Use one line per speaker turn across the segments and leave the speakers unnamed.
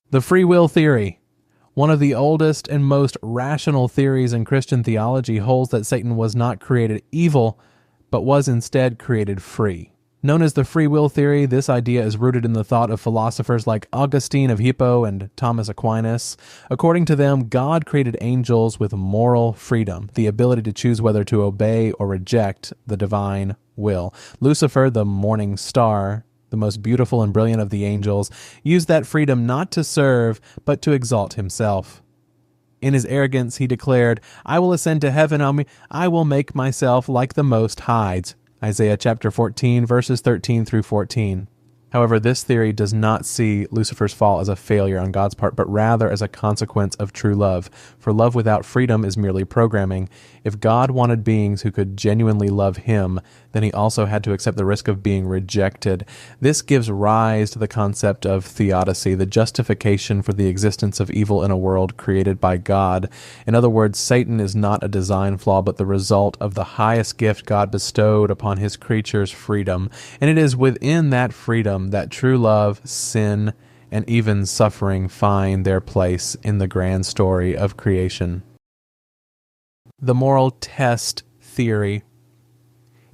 The free will theory. One of the oldest and most rational theories in Christian theology holds that Satan was not created evil, but was instead created free. Known as the free will theory, this idea is rooted in the thought of philosophers like Augustine of Hippo and Thomas Aquinas. According to them, God created angels with moral freedom, the ability to choose whether to obey or reject the divine will. Lucifer, the morning star, the most beautiful and brilliant of the angels, used that freedom not to serve, but to exalt himself. In his arrogance, he declared, "I will ascend to heaven, I will make myself like the Most High." Isaiah chapter 14, verses 13 through 14. However, this theory does not see Lucifer's fall as a failure on God's part, but rather as a consequence of true love. For love without freedom is merely programming. If God wanted beings who could genuinely love him, then he also had to accept the risk of being rejected. This gives rise to the concept of theodicy, the justification for the existence of evil in a world created by God. In other words, Satan is not a design flaw, but the result of the highest gift God bestowed upon his creatures, freedom. And it is within that freedom that true love, sin, and even suffering find their place in the grand story of creation. The moral test theory.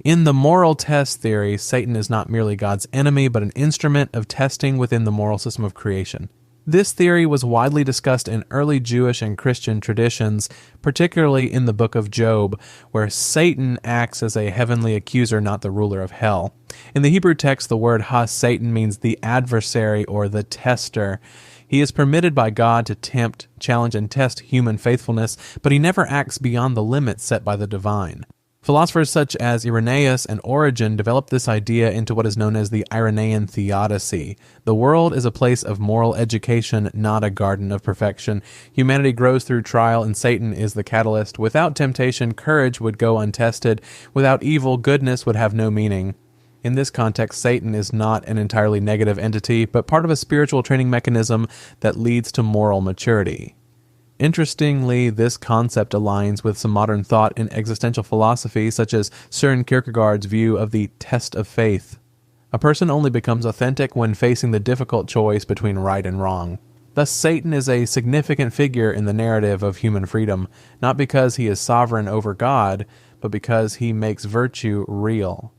In the moral test theory, Satan is not merely God's enemy, but an instrument of testing within the moral system of creation. This theory was widely discussed in early Jewish and Christian traditions, particularly in the book of Job, where Satan acts as a heavenly accuser, not the ruler of hell. In the Hebrew text, the word ha-Satan means the adversary or the tester. He is permitted by God to tempt, challenge, and test human faithfulness, but he never acts beyond the limits set by the divine. Philosophers such as Irenaeus and Origen developed this idea into what is known as the Irenaean theodicy. The world is a place of moral education, not a garden of perfection. Humanity grows through trial, and Satan is the catalyst. Without temptation, courage would go untested. Without evil, goodness would have no meaning. In this context, Satan is not an entirely negative entity, but part of a spiritual training mechanism that leads to moral maturity. Interestingly, this concept aligns with some modern thought in existential philosophy, such as Søren Kierkegaard's view of the test of faith. A person only becomes authentic when facing the difficult choice between right and wrong. Thus, Satan is a significant figure in the narrative of human freedom, not because he is sovereign over God, but because he makes virtue real.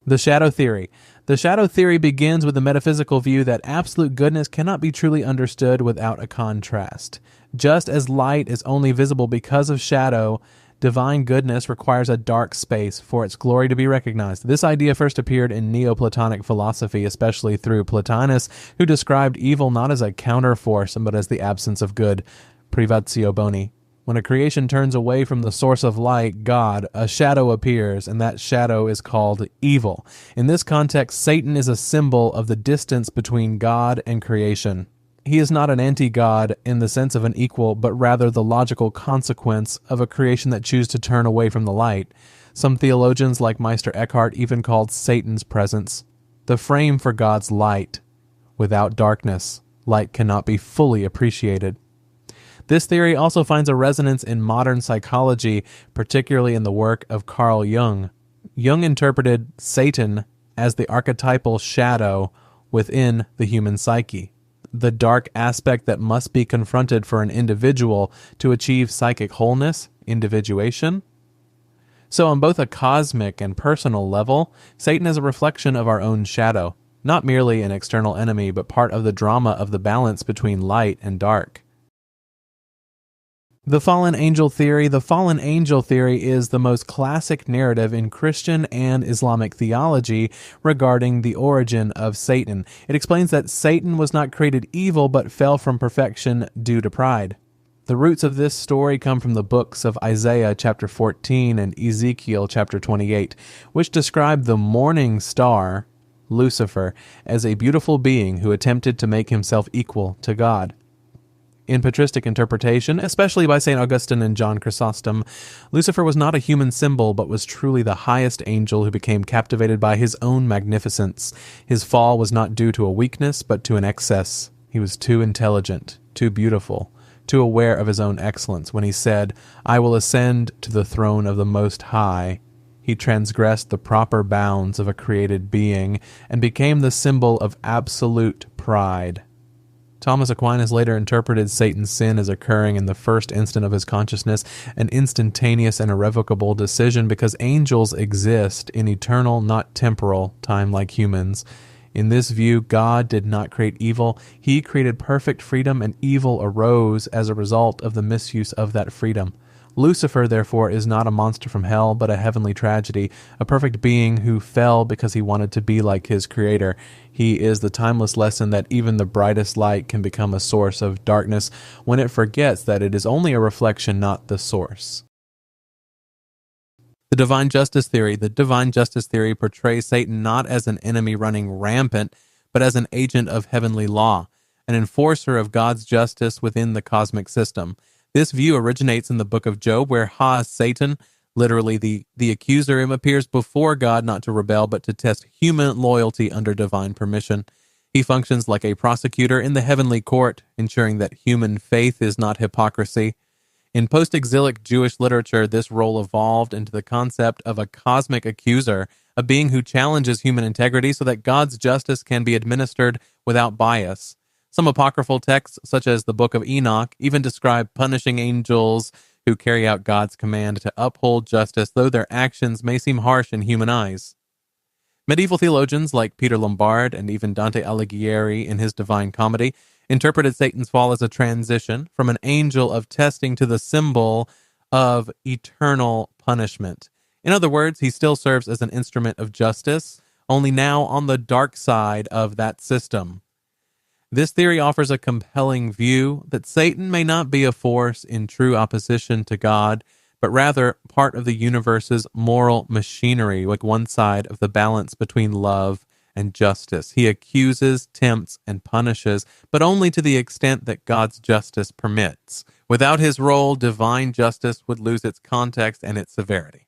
The shadow theory. The shadow theory begins with the metaphysical view that absolute goodness cannot be truly understood without a contrast. Just as light is only visible because of shadow, divine goodness requires a dark space for its glory to be recognized. This idea first appeared in Neoplatonic philosophy, especially through Plotinus, who described evil not as a counterforce, but as the absence of good, privatio boni. When a creation turns away from the source of light, God, a shadow appears, and that shadow is called evil. In this context, Satan is a symbol of the distance between God and creation. He is not an anti-God in the sense of an equal, but rather the logical consequence of a creation that chooses to turn away from the light. Some theologians, like Meister Eckhart, even called Satan's presence the frame for God's light. Without darkness, light cannot be fully appreciated. This theory also finds a resonance in modern psychology, particularly in the work of Carl Jung. Jung interpreted Satan as the archetypal shadow within the human psyche, the dark aspect that must be confronted for an individual to achieve psychic wholeness, individuation. So on both a cosmic and personal level, Satan is a reflection of our own shadow, not merely an external enemy, but part of the drama of the balance between light and dark. The fallen angel theory. The fallen angel theory is the most classic narrative in Christian and Islamic theology regarding the origin of Satan. It explains that Satan was not created evil but fell from perfection due to pride. The roots of this story come from the books of Isaiah chapter 14 and Ezekiel chapter 28, which describe the morning star, Lucifer, as a beautiful being who attempted to make himself equal to God. In patristic interpretation, especially by St. Augustine and John Chrysostom, Lucifer was not a human symbol, but was truly the highest angel who became captivated by his own magnificence. His fall was not due to a weakness, but to an excess. He was too intelligent, too beautiful, too aware of his own excellence. When he said, "I will ascend to the throne of the Most High," he transgressed the proper bounds of a created being and became the symbol of absolute pride. Thomas Aquinas later interpreted Satan's sin as occurring in the first instant of his consciousness, an instantaneous and irrevocable decision, because angels exist in eternal, not temporal, time like humans. In this view, God did not create evil. He created perfect freedom, and evil arose as a result of the misuse of that freedom. Lucifer, therefore, is not a monster from hell, but a heavenly tragedy, a perfect being who fell because he wanted to be like his creator. He is the timeless lesson that even the brightest light can become a source of darkness when it forgets that it is only a reflection, not the source. The divine justice theory. The divine justice theory portrays Satan not as an enemy running rampant, but as an agent of heavenly law, an enforcer of God's justice within the cosmic system. This view originates in the book of Job, where Satan, literally the accuser, appears before God not to rebel, but to test human loyalty under divine permission. He functions like a prosecutor in the heavenly court, ensuring that human faith is not hypocrisy. In post-exilic Jewish literature, this role evolved into the concept of a cosmic accuser, a being who challenges human integrity so that God's justice can be administered without bias. Some apocryphal texts, such as the Book of Enoch, even describe punishing angels who carry out God's command to uphold justice, though their actions may seem harsh in human eyes. Medieval theologians like Peter Lombard and even Dante Alighieri in his Divine Comedy interpreted Satan's fall as a transition from an angel of testing to the symbol of eternal punishment. In other words, he still serves as an instrument of justice, only now on the dark side of that system. This theory offers a compelling view that Satan may not be a force in true opposition to God, but rather part of the universe's moral machinery, like one side of the balance between love and justice. He accuses, tempts, and punishes, but only to the extent that God's justice permits. Without his role, divine justice would lose its context and its severity.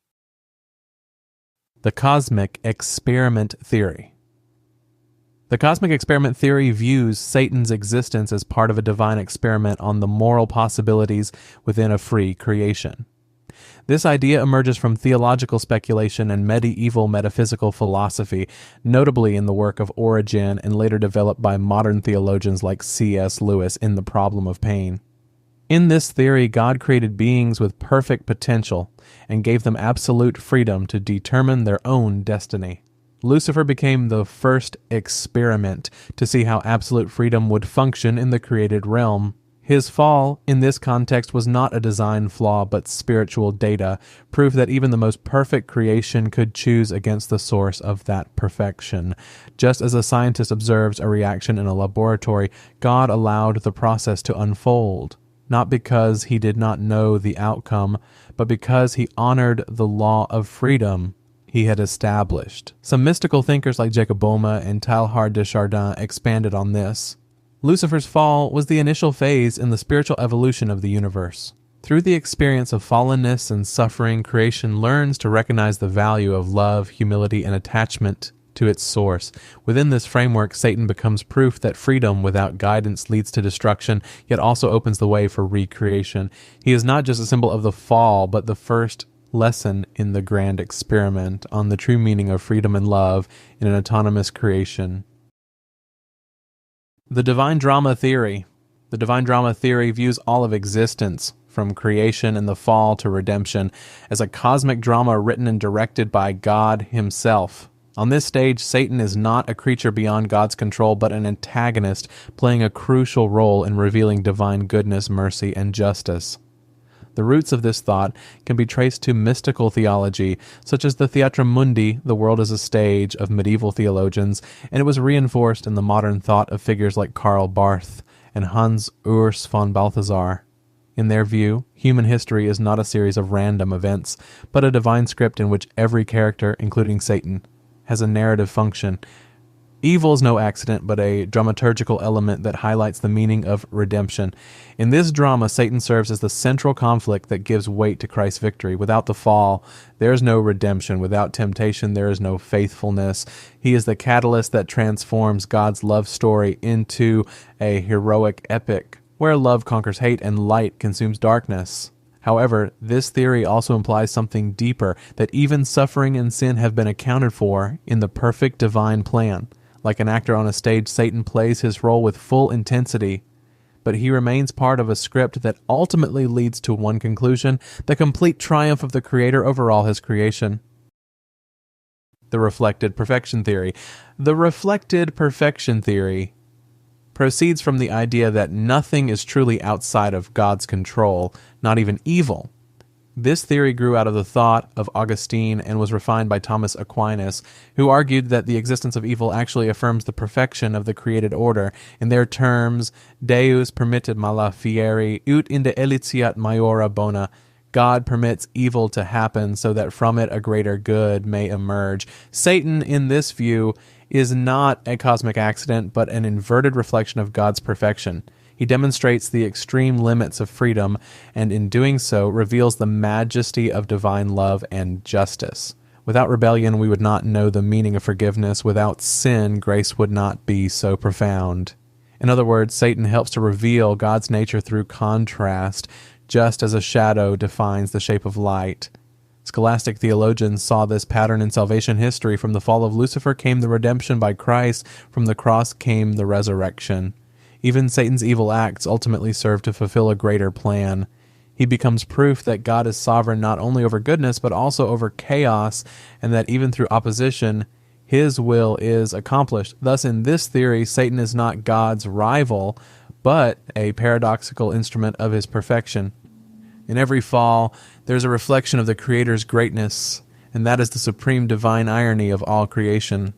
The cosmic experiment theory. The cosmic experiment theory views Satan's existence as part of a divine experiment on the moral possibilities within a free creation. This idea emerges from theological speculation and medieval metaphysical philosophy, notably in the work of Origen and later developed by modern theologians like C.S. Lewis in The Problem of Pain. In this theory, God created beings with perfect potential and gave them absolute freedom to determine their own destiny. Lucifer became the first experiment to see how absolute freedom would function in the created realm. His fall, in this context, was not a design flaw but spiritual data, proof that even the most perfect creation could choose against the source of that perfection. Just as a scientist observes a reaction in a laboratory, God allowed the process to unfold, not because he did not know the outcome, but because he honored the law of freedom he had established. Some mystical thinkers like Jacob Boehme and Teilhard de Chardin expanded on this. Lucifer's fall was the initial phase in the spiritual evolution of the universe. Through the experience of fallenness and suffering, creation learns to recognize the value of love, humility, and attachment to its source. Within this framework, Satan becomes proof that freedom without guidance leads to destruction, yet also opens the way for recreation. He is not just a symbol of the fall, but the first lesson in the grand experiment on the true meaning of freedom and love in an autonomous creation. The divine drama theory. The divine drama theory views all of existence, from creation and the fall to redemption, as a cosmic drama written and directed by God himself. On this stage, Satan is not a creature beyond God's control, but an antagonist playing a crucial role in revealing divine goodness, mercy, and justice. The roots of this thought can be traced to mystical theology, such as the Theatrum Mundi, the world as a stage, of medieval theologians, and it was reinforced in the modern thought of figures like Karl Barth and Hans Urs von Balthasar. In their view, human history is not a series of random events, but a divine script in which every character, including Satan, has a narrative function. Evil is no accident, but a dramaturgical element that highlights the meaning of redemption. In this drama, Satan serves as the central conflict that gives weight to Christ's victory. Without the fall, there is no redemption. Without temptation, there is no faithfulness. He is the catalyst that transforms God's love story into a heroic epic, where love conquers hate and light consumes darkness. However, this theory also implies something deeper, that even suffering and sin have been accounted for in the perfect divine plan. Like an actor on a stage, Satan plays his role with full intensity, but he remains part of a script that ultimately leads to one conclusion: the complete triumph of the Creator over all his creation. The reflected perfection theory. The reflected perfection theory proceeds from the idea that nothing is truly outside of God's control, not even evil. This theory grew out of the thought of Augustine and was refined by Thomas Aquinas, who argued that the existence of evil actually affirms the perfection of the created order. In their terms, Deus permitted mala fieri ut inde eliciat maiora bona. God permits evil to happen so that from it a greater good may emerge. Satan, in this view, is not a cosmic accident, but an inverted reflection of God's perfection. He demonstrates the extreme limits of freedom, and in doing so reveals the majesty of divine love and justice. Without rebellion, we would not know the meaning of forgiveness. Without sin, grace would not be so profound. In other words, Satan helps to reveal God's nature through contrast, just as a shadow defines the shape of light. Scholastic theologians saw this pattern in salvation history. From the fall of Lucifer came the redemption by Christ. From the cross came the resurrection. Even Satan's evil acts ultimately serve to fulfill a greater plan. He becomes proof that God is sovereign not only over goodness, but also over chaos, and that even through opposition, his will is accomplished. Thus, in this theory, Satan is not God's rival, but a paradoxical instrument of his perfection. In every fall, there's a reflection of the Creator's greatness, and that is the supreme divine irony of all creation.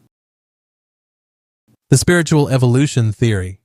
The spiritual evolution theory.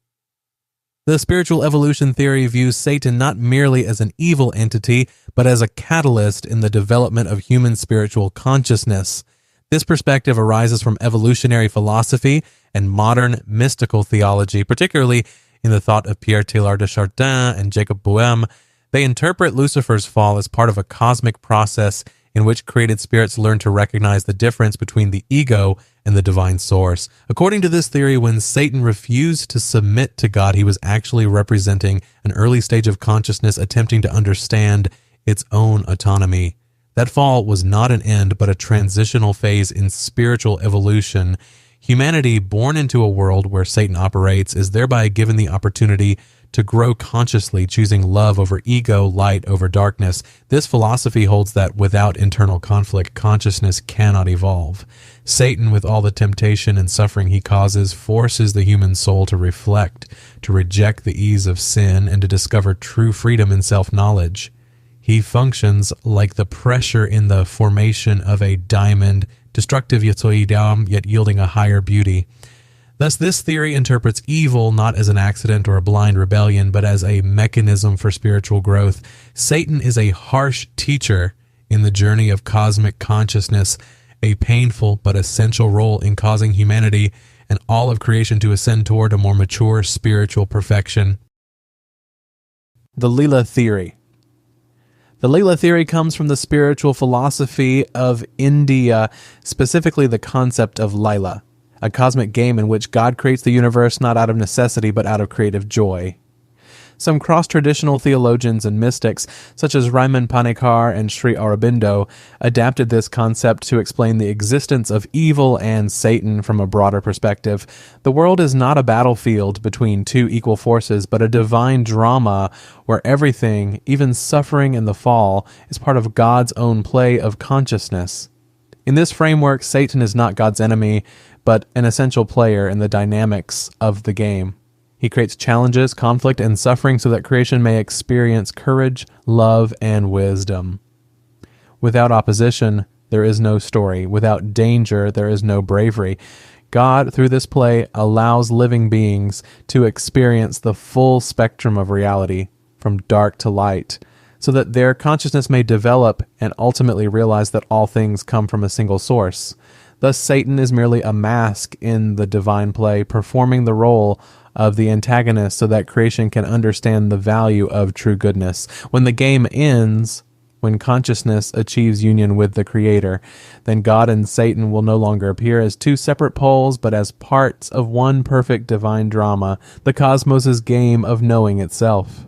The spiritual evolution theory views Satan not merely as an evil entity, but as a catalyst in the development of human spiritual consciousness. This perspective arises from evolutionary philosophy and modern mystical theology, particularly in the thought of Pierre Teilhard de Chardin and Jacob Boehme. They interpret Lucifer's fall as part of a cosmic process in which created spirits learn to recognize the difference between the ego and the divine source. According to this theory, when Satan refused to submit to God, he was actually representing an early stage of consciousness attempting to understand its own autonomy. That fall was not an end, but a transitional phase in spiritual evolution. Humanity, born into a world where Satan operates, is thereby given the opportunity to grow consciously, choosing love over ego, light over darkness. This philosophy holds that without internal conflict, consciousness cannot evolve. Satan, with all the temptation and suffering he causes, forces the human soul to reflect, to reject the ease of sin, and to discover true freedom in self-knowledge. He functions like the pressure in the formation of a diamond, destructive yet yielding a higher beauty. Thus, this theory interprets evil not as an accident or a blind rebellion, but as a mechanism for spiritual growth. Satan is a harsh teacher in the journey of cosmic consciousness, a painful but essential role in causing humanity and all of creation to ascend toward a more mature spiritual perfection. The Leela theory. The Leela theory comes from the spiritual philosophy of India, specifically the concept of Leela, a cosmic game in which God creates the universe not out of necessity but out of creative joy. Some cross-traditional theologians and mystics, such as Raimund Panikkar and Sri Aurobindo, adapted this concept to explain the existence of evil and Satan from a broader perspective. The world is not a battlefield between two equal forces, but a divine drama where everything, even suffering and the fall, is part of God's own play of consciousness. In this framework, Satan is not God's enemy, but an essential player in the dynamics of the game. He creates challenges, conflict, and suffering so that creation may experience courage, love, and wisdom. Without opposition, there is no story. Without danger, there is no bravery. God, through this play, allows living beings to experience the full spectrum of reality, from dark to light, so that their consciousness may develop and ultimately realize that all things come from a single source. Thus, Satan is merely a mask in the divine play, performing the role of the antagonist so that creation can understand the value of true goodness. When the game ends, when consciousness achieves union with the Creator, then God and Satan will no longer appear as two separate poles, but as parts of one perfect divine drama, the cosmos' game of knowing itself.